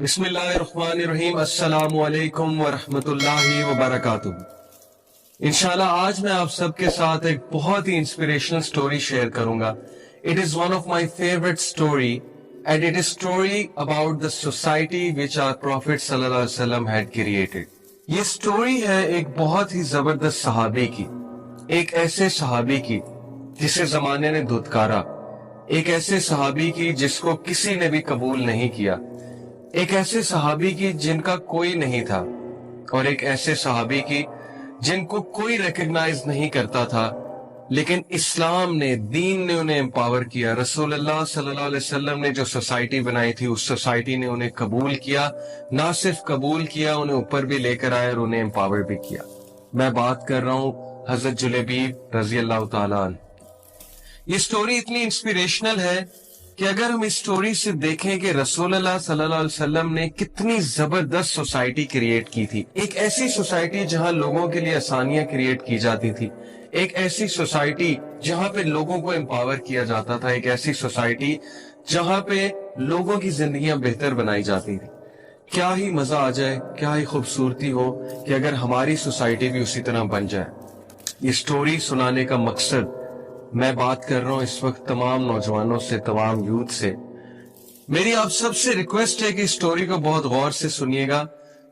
بسم اللہ الرحمن الرحیم، السلام علیکم ورحمۃ اللہ وبرکاتہ۔ انشاءاللہ آج میں آپ سب کے ساتھ ایک بہت ہی انسپریشنل سٹوری شیئر کروں گا۔ It is one of my favorite story and it is story about the society which our Prophet صلی اللہ علیہ وسلم had created۔ یہ سٹوری ہے ایک بہت ہی زبردست صحابی کی، ایک ایسے صحابی کی جسے زمانے نے دھتکارا، ایک ایسے صحابی کی جس کو کسی نے بھی قبول نہیں کیا، ایک ایسے صحابی کی جن کا کوئی نہیں تھا، اور ایک ایسے صحابی کی جن کو کوئی ریکگنائز نہیں کرتا تھا، لیکن اسلام نے، دین نے انہیں امپاور کیا۔ رسول اللہ صلی اللہ علیہ وسلم نے جو سوسائٹی بنائی تھی، اس سوسائٹی نے انہیں قبول کیا، نہ صرف قبول کیا، انہیں اوپر بھی لے کر آئے اور انہیں امپاور بھی کیا۔ میں بات کر رہا ہوں حضرت جلیبیب رضی اللہ تعالیٰ عنہ۔ یہ سٹوری اتنی انسپریشنل ہے کہ اگر ہم اس سٹوری سے دیکھیں کہ رسول اللہ صلی اللہ علیہ وسلم نے کتنی زبردست سوسائٹی کریٹ کی تھی، ایک ایسی سوسائٹی جہاں لوگوں کے لیے آسانیاں کریٹ کی جاتی تھی، ایک ایسی سوسائٹی جہاں پہ لوگوں کو امپاور کیا جاتا تھا، ایک ایسی سوسائٹی جہاں پہ لوگوں کی زندگیاں بہتر بنائی جاتی تھی۔ کیا ہی مزہ آ جائے، کیا ہی خوبصورتی ہو کہ اگر ہماری سوسائٹی بھی اسی طرح بن جائے۔ یہ سٹوری سنانے کا مقصد، میں بات کر رہا ہوں اس وقت تمام نوجوانوں سے، تمام یوتھ سے۔ میری آپ سب سے ریکویسٹ ہے کہ اس سٹوری کو بہت غور سے سنیے گا،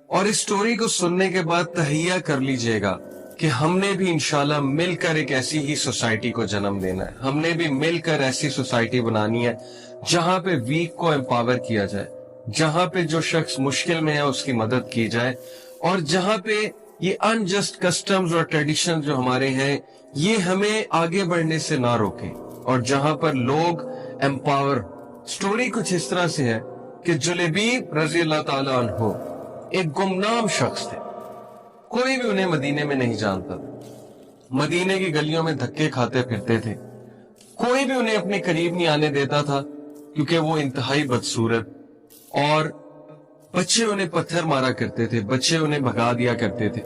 اور اس سٹوری کو سننے کے بعد تہیہ کر لیجئے گا کہ ہم نے بھی انشاءاللہ مل کر ایک ایسی ہی سوسائٹی کو جنم دینا ہے۔ ہم نے بھی مل کر ایسی سوسائٹی بنانی ہے جہاں پہ ویک کو امپاور کیا جائے، جہاں پہ جو شخص مشکل میں ہے اس کی مدد کی جائے، اور جہاں پہ یہ انجسٹ کسٹمز اور ٹریڈیشن جو ہمارے ہیں یہ ہمیں آگے بڑھنے سے نہ روکیں، اور جہاں پر لوگ امپاور۔ سٹوری کچھ اس طرح سے ہے کہ جلیبیب رضی اللہ تعالیٰ عنہ ایک گمنام شخص تھے، کوئی بھی انہیں مدینے میں نہیں جانتا تھا، مدینے کی گلیوں میں دھکے کھاتے پھرتے تھے، کوئی بھی انہیں اپنے قریب نہیں آنے دیتا تھا کیونکہ وہ انتہائی بدصورت، اور بچے انہیں پتھر مارا کرتے تھے، بچے انہیں بھگا دیا کرتے تھے،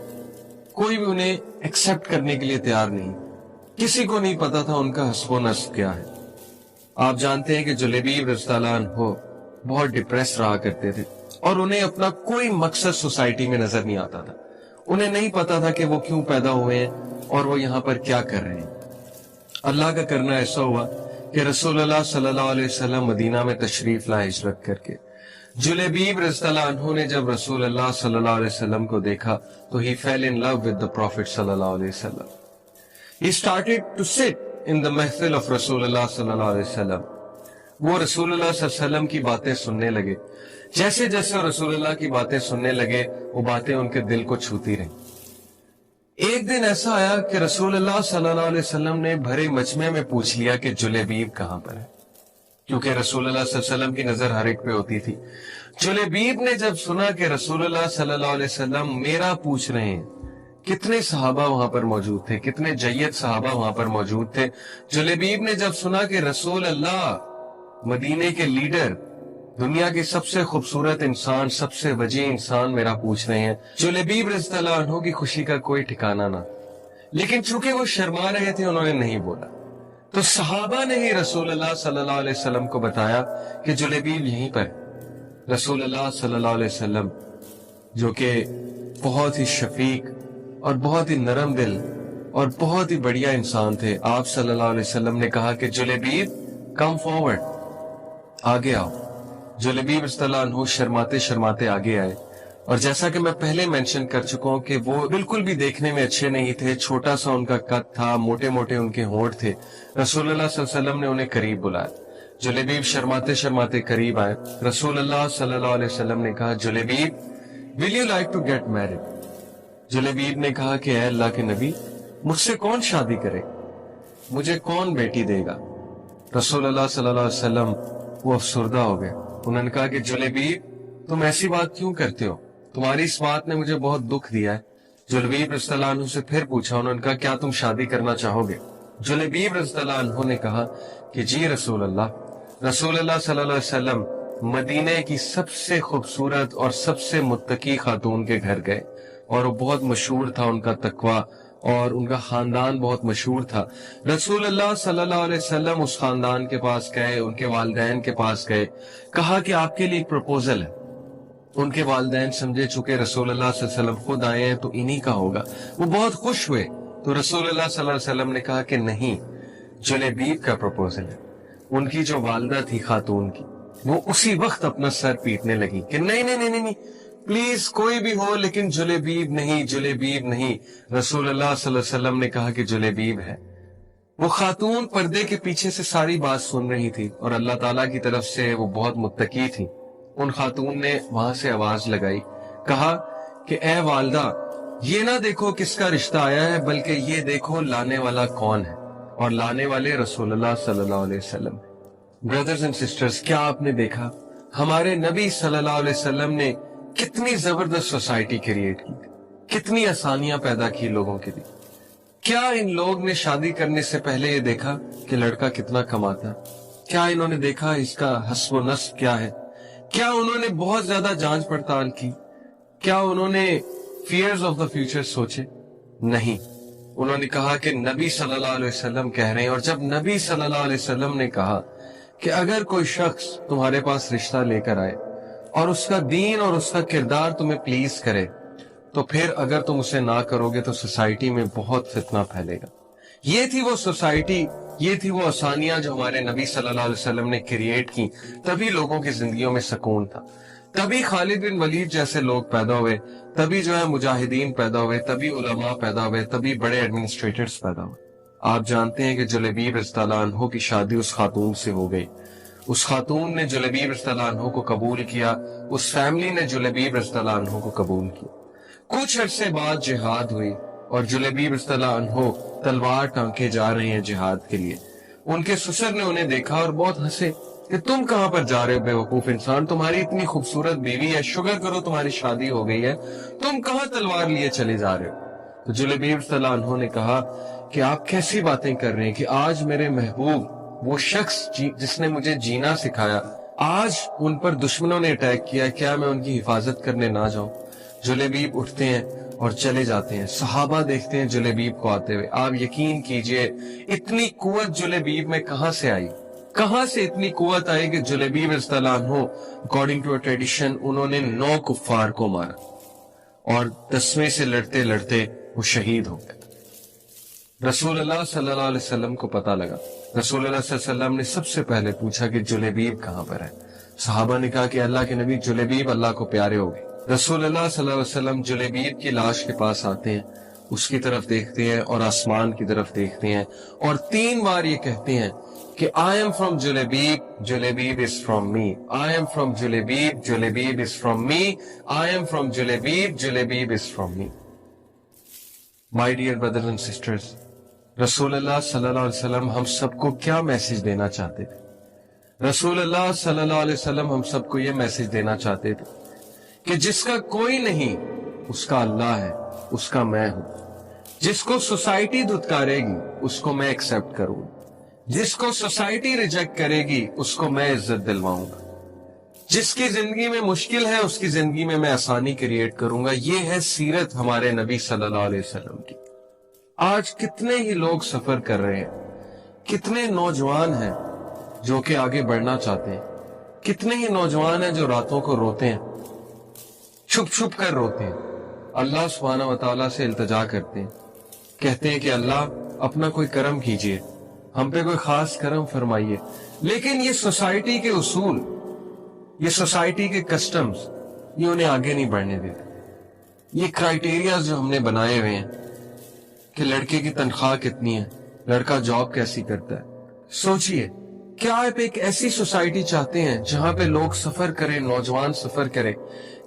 کوئی بھی انہیں ایکسپٹ کرنے کے لیے تیار نہیں، کسی کو نہیں پتا تھا ان کا حسب و نسب کیا ہے۔ آپ جانتے ہیں کہ جلیبیب رضی اللہ عنہ بہت ڈپریس رہا کرتے تھے، اور انہیں اپنا کوئی مقصد سوسائٹی میں نظر نہیں آتا تھا، انہیں نہیں پتا تھا کہ وہ کیوں پیدا ہوئے ہیں اور وہ یہاں پر کیا کر رہے ہیں۔ اللہ کا کرنا ایسا ہوا کہ رسول اللہ صلی اللہ علیہ وسلم مدینہ میں تشریف لائے ہجرت کر کے۔ جلیبیب رضی اللہ عنہ نے جب رسول اللہ صلی اللہ علیہ وسلم کو دیکھا تو he fell in love with the Prophet صلی اللہ علیہ وسلم۔ He started to sit in the محفل of رسول اللہ صلی اللہ علیہ وسلم۔ وہ رسول اللہ صلی اللہ علیہ وسلم کی باتیں سننے لگے، جیسے جیسے رسول اللہ کی باتیں سننے لگے وہ باتیں ان کے دل کو چھوتی رہیں۔ ایک دن ایسا آیا کہ رسول اللہ صلی اللہ علیہ وسلم نے بھرے مجمع میں پوچھ لیا کہ جلیبیب کہاں پر ہے، کیونکہ رسول اللہ صلی اللہ علیہ وسلم کی نظر ہر ایک پہ ہوتی تھی۔ جلیبیب نے جب سنا کہ رسول اللہ صلی اللہ علیہ وسلم میرا پوچھ رہے ہیں، کتنے صحابہ وہاں پر موجود تھے، کتنے جید صحابہ وہاں پر موجود تھے، جلیبیب نے جب سنا کہ رسول اللہ، مدینے کے لیڈر، دنیا کے سب سے خوبصورت انسان، سب سے وجیہ انسان میرا پوچھ رہے ہیں، جلیبیب رضی اللہ عنہ کی خوشی کا کوئی ٹھکانہ نہ، لیکن چونکہ وہ شرما رہے تھے انہوں نے نہیں بولا۔ تو صحابہ نے ہی رسول اللہ صلی اللہ علیہ وسلم کو بتایا کہ جلیبیب یہیں پر۔ رسول اللہ صلی اللہ علیہ وسلم جو کہ بہت ہی شفیق اور بہت ہی نرم دل اور بہت ہی بڑھیا انسان تھے، آپ صلی اللہ علیہ وسلم نے کہا کہ جلیبیب کم فارورڈ، آگے آؤ۔ جلیبیب رضی اللہ عنہ شرماتے شرماتے آگے آئے، اور جیسا کہ میں پہلے مینشن کر چکا ہوں کہ وہ بالکل بھی دیکھنے میں اچھے نہیں تھے، چھوٹا سا ان کا قد تھا، موٹے موٹے ان کے ہونٹ تھے۔ رسول اللہ صلی اللہ علیہ وسلم نے انہیں قریب بلایا، جلیبیب شرماتے شرماتے قریب آئے۔ رسول اللہ صلی اللہ علیہ وسلم نے کہا Julaybib will you like to get married؟ Julaybib نے کہا کہ اے اللہ کے نبی، مجھ سے کون شادی کرے، مجھے کون بیٹی دے گا؟ رسول اللہ صلی اللہ علیہ وسلم وہ افسردہ ہو گئے، انہوں نے کہا کہ جلیبیب تم ایسی بات کیوں کرتے ہو، تمہاری اس بات نے مجھے بہت دکھ دیا ہے۔ جلیبیب رضی اللہ عنہ سے پھر پوچھا، انہوں نے کہا کیا تم شادی کرنا چاہو گے؟ جلیبیب رضی اللہ عنہ نے کہا کہ جی رسول اللہ۔ رسول اللہ صلی اللہ علیہ وسلم مدینے کی سب سے خوبصورت اور سب سے متقی خاتون کے گھر گئے، اور وہ بہت مشہور تھا ان کا تقوی، اور ان کا خاندان بہت مشہور تھا۔ رسول اللہ صلی اللہ علیہ وسلم اس خاندان کے پاس گئے، ان کے والدین کے پاس گئے، کہا کہ آپ کے لیے ایک پروپوزل ہے، ان کے والدین سمجھے چکے رسول اللہ صلی اللہ علیہ وسلم خود آئے ہیں تو انہی کا ہوگا، وہ بہت خوش ہوئے. تو رسول اللہ صلی اللہ علیہ وسلم نے کہا کہ نہیں، جلیبیب کا پروپوزل ہے. ان کی جو والدہ تھی خاتون کی، وہ اسی وقت اپنا سر پیٹنے لگی کہ نہیں نہیں نہیں نہیں پلیز کوئی بھی ہو لیکن جلیبیب نہیں، جلیبیب نہیں. رسول اللہ صلی اللہ علیہ وسلم نے کہا کہ جلیبیب ہے. وہ خاتون پردے کے پیچھے سے ساری بات سن رہی تھی اور اللہ تعالیٰ کی طرف سے وہ بہت متقی تھی. ان خاتون نے وہاں سے آواز لگائی، کہا کہ اے والدہ، یہ نہ دیکھو کس کا رشتہ آیا ہے، بلکہ یہ دیکھو لانے والا کون ہے. اور لانے والے رسول اللہ صلی اللہ علیہ وسلم. بردرز اینڈ سسٹرز، کیا آپ نے دیکھا ہمارے نبی صلی اللہ علیہ وسلم نے کتنی زبردست سوسائٹی کریٹ کی، کتنی آسانیاں پیدا کی لوگوں کے لیے. کیا ان لوگ نے شادی کرنے سے پہلے یہ دیکھا کہ لڑکا کتنا کماتا ہے؟ کیا انہوں نے دیکھا اس کا حسب و نسب کیا ہے؟ کیا انہوں نے بہت زیادہ جانچ پڑتال کی؟ کیا انہوں نے فیئرز آف دا فیوچر سوچے؟ نہیں. انہوں نے کہا کہ نبی صلی اللہ علیہ وسلم کہہ رہے ہیں. اور جب نبی صلی اللہ علیہ وسلم نے کہا کہ اگر کوئی شخص تمہارے پاس رشتہ لے کر آئے اور اس کا دین اور اس کا کردار تمہیں پلیز کرے، تو پھر اگر تم اسے نہ کرو گے تو سوسائٹی میں بہت فتنہ پھیلے گا. یہ تھی وہ سوسائٹی، یہ تھی وہ آسانیاں جو ہمارے نبی صلی اللہ علیہ وسلم نے کریٹ کی. تبھی لوگوں کی زندگیوں میں سکون تھا، تبھی خالد بن ولید جیسے لوگ پیدا ہوئے، تبھی جو ہے مجاہدین پیدا ہوئے، تبھی علماء پیدا ہوئے، تبھی بڑے ایڈمنسٹریٹرز پیدا ہوئے. آپ جانتے ہیں کہ جلیبیب رضی اللہ عنہ کی شادی اس خاتون سے ہو گئی. اس خاتون نے جلیبیب رضی اللہ عنہ کو قبول کیا، اس فیملی نے جلیبیب رضی اللہ عنہ کو قبول کیا. کچھ عرصے بعد جہاد ہوئی اور جلیبیب رضی اللہ عنہ تلوار ٹانکے جا رہے ہیں جہاد کے لیے. ان کے سسر نے انہیں دیکھا اور بہت ہنسے کہ تم کہاں پر جا رہے ہو بے وقوف انسان، تمہاری اتنی خوبصورت بیوی ہے، شکر کرو تمہاری شادی ہو گئی ہے، تم کہاں تلوار لیے چلے جا رہے ہو. تو جلیبیب رضی اللہ عنہ نے کہا کہ آپ کیسی باتیں کر رہے ہیں کہ آج میرے محبوب، وہ شخص جس نے مجھے جینا سکھایا، آج ان پر دشمنوں نے اٹیک کیا، کیا میں ان کی حفاظت کرنے نہ جاؤں؟ جلیبیب اٹھتے ہیں اور چلے جاتے ہیں. صحابہ دیکھتے ہیں جلیبیب کو آتے ہوئے. آپ یقین کیجئے اتنی قوت جلیبیب میں کہاں سے آئی، کہاں سے اتنی قوت آئی کہ جلیبیب رضی اللہ عنہ اکارڈنگ ٹو ٹریڈیشن انہوں نے 9 کفار کو مارا اور 10ویں سے لڑتے لڑتے وہ شہید ہو گئے. رسول اللہ صلی اللہ علیہ وسلم کو پتا لگا. رسول اللہ صلی اللہ علیہ وسلم نے سب سے پہلے پوچھا کہ جلیبیب کہاں پر ہے. صحابہ نے کہا کہ اللہ کے نبی جلیبیب اللہ کو پیارے ہو گئے. رسول اللہ صلی اللہ علیہ وسلم جلیبیب کی لاش کے پاس آتے ہیں، اس کی طرف دیکھتے ہیں اور آسمان کی طرف دیکھتے ہیں اور 3 بار یہ کہتے ہیں کہ I am from Julebib, Julebib is from me. I am from Julebib, Julebib is from me. I am from Julebib, Julebib is from me. My dear brothers and sisters, رسول اللہ صلی اللہ علیہ وسلم ہم سب کو کیا میسج دینا چاہتے تھے؟ رسول اللہ صلی اللہ علیہ وسلم ہم سب کو یہ میسج دینا چاہتے تھے کہ جس کا کوئی نہیں اس کا اللہ ہے، اس کا میں ہوں. جس کو سوسائٹی دھتکارے گی اس کو میں ایکسپٹ کروں، جس کو سوسائٹی ریجیکٹ کرے گی اس کو میں عزت دلواؤں گا، جس کی زندگی میں مشکل ہے اس کی زندگی میں آسانی کریٹ کروں گا. یہ ہے سیرت ہمارے نبی صلی اللہ علیہ وسلم کی. آج کتنے ہی لوگ سفر کر رہے ہیں، کتنے نوجوان ہیں جو کہ آگے بڑھنا چاہتے ہیں، کتنے ہی نوجوان ہیں جو راتوں کو روتے ہیں، چھپ چھپ کر روتے ہیں، اللہ سبحانہ و تعالیٰ سے التجا کرتے ہیں، کہتے ہیں کہ اللہ اپنا کوئی کرم کیجئے، ہم پہ کوئی خاص کرم فرمائیے. لیکن یہ سوسائٹی کے اصول، یہ سوسائٹی کے کسٹمز، یہ انہیں آگے نہیں بڑھنے دیتے. یہ کرائیٹیریاز جو ہم نے بنائے ہوئے ہیں کہ لڑکے کی تنخواہ کتنی ہے، لڑکا جاب کیسی کرتا ہے. سوچئے کیا آپ ایک ایسی سوسائٹی چاہتے ہیں جہاں پہ لوگ سفر کریں، نوجوان سفر کریں،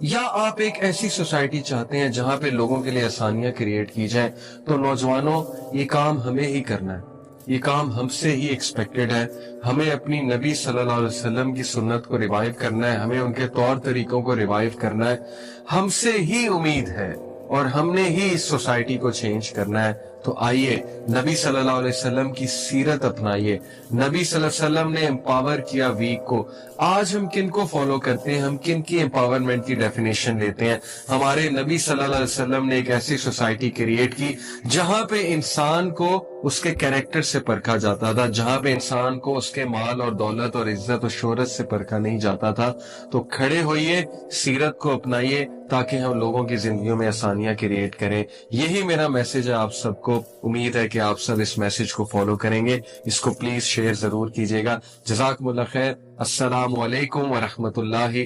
یا آپ ایک ایسی سوسائٹی چاہتے ہیں جہاں پہ لوگوں کے لیے آسانیاں کریٹ کی جائیں؟ تو نوجوانوں، یہ کام ہمیں ہی کرنا ہے، یہ کام ہم سے ہی ایکسپیکٹڈ ہے. ہمیں اپنی نبی صلی اللہ علیہ وسلم کی سنت کو ریوائیو کرنا ہے، ہمیں ان کے طور طریقوں کو ریوائیو کرنا ہے. ہم سے ہی امید ہے اور ہم نے ہی اس سوسائٹی کو چینج کرنا ہے. تو آئیے نبی صلی اللہ علیہ وسلم کی سیرت اپنائیے. نبی صلی اللہ علیہ وسلم نے امپاور کیا ویک کو. آج ہم کن کو فالو کرتے ہیں, ہم کن کی امپاورمنٹ کی ڈیفینیشن لیتے ہیں؟ ہمارے نبی صلی اللہ علیہ وسلم نے ایک ایسی سوسائٹی کریٹ کی جہاں پہ انسان کو اس کے کیریکٹر سے پرکھا جاتا تھا, جہاں پہ انسان کو اس کے مال اور دولت اور عزت اور شہرت سے پرکھا نہیں جاتا تھا. تو کھڑے ہوئیے, سیرت کو اپنائیے تاکہ ہم لوگوں کی زندگیوں میں آسانیاں کریٹ کریں. یہی میرا میسج ہے آپ سب کو. امید ہے کہ آپ سب اس میسج کو فالو کریں گے. اس کو پلیز شیئر ضرور کیجیے گا. جزاکم اللہ خیر. السلام علیکم ورحمۃ اللہ